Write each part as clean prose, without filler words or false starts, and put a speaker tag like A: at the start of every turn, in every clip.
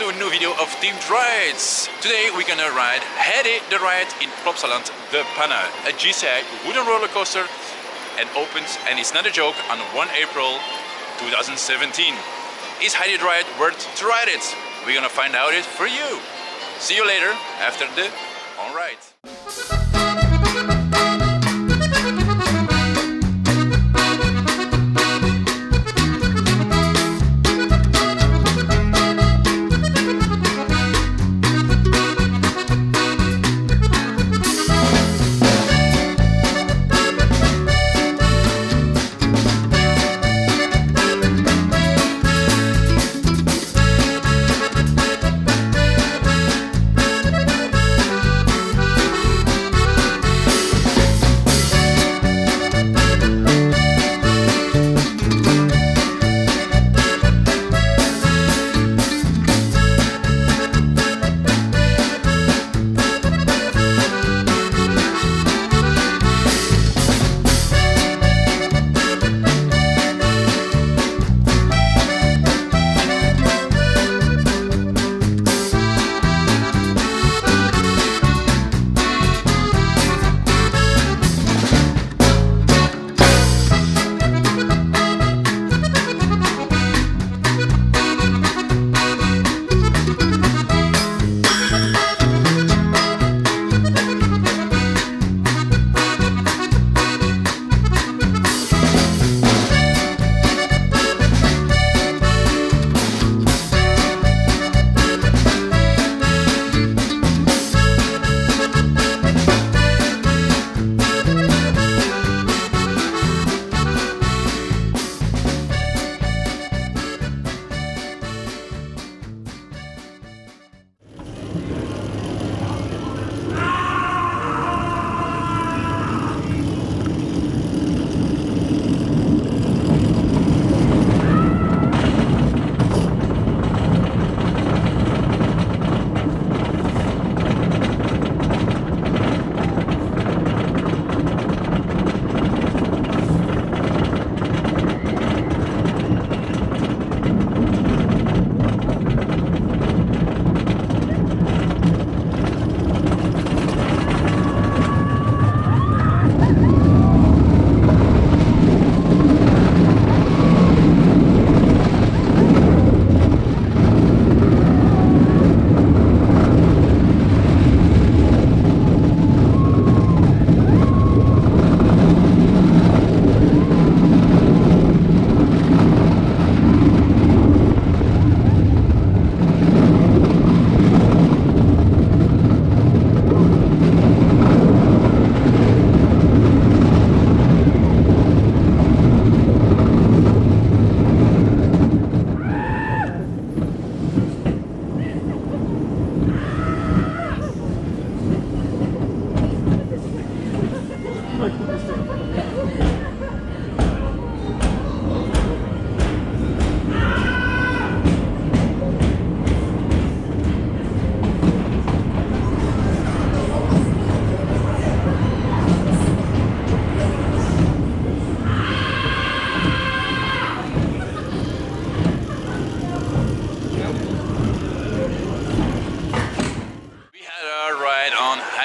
A: to a new video of Themed Rides. Today we're gonna ride Heidi The Ride in Plopsaland Belgium, a GCI wooden roller coaster, and opens, and it's not a joke, on 1 April 2017. Is Heidi The Ride worth to ride it? We're gonna find out it for you. See you later after the Onride.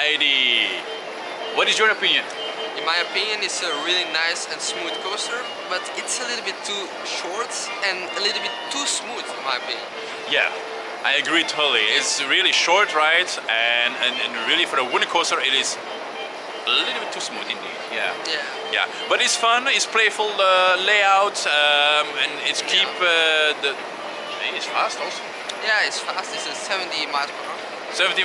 A: Heidi, what is your opinion?
B: In my opinion, it's a really nice and smooth coaster, but it's a little bit too short and a little bit too smooth, in my opinion.
A: Yeah, I agree totally. It's a really short ride, and really for a wooden coaster, it is a little bit too smooth indeed. Yeah.
B: Yeah.
A: Yeah, but it's fun. It's playful layout, and it's keep the. It's fast also.
B: Yeah, it's fast. It's 70 miles per hour.
A: 70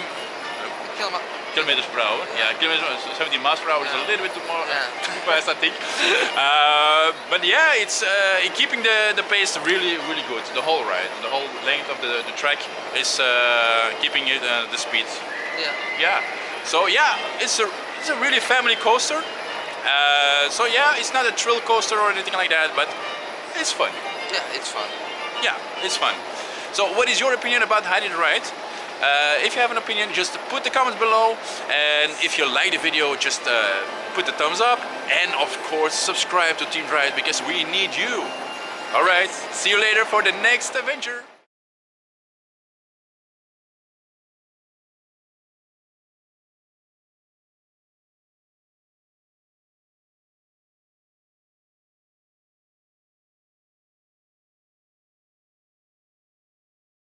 A: kilometers per hour.
B: Yeah.
A: Kilometers, 70 miles per hour is a little bit too more too fast, I think. But yeah, it's keeping the pace really good. The whole ride, the whole length of the track is keeping it the speed.
B: Yeah.
A: Yeah. So yeah, it's a really family coaster. So yeah, it's not a thrill coaster or anything like that, but it's fun.
B: Yeah, it's fun.
A: Yeah, it's fun. So what is your opinion about Heidi The Ride? If you have an opinion, just put the comments below, and if you like the video, just put the thumbs up, and of course subscribe to Themed Ride because we need you. Alright, see you later for the next adventure.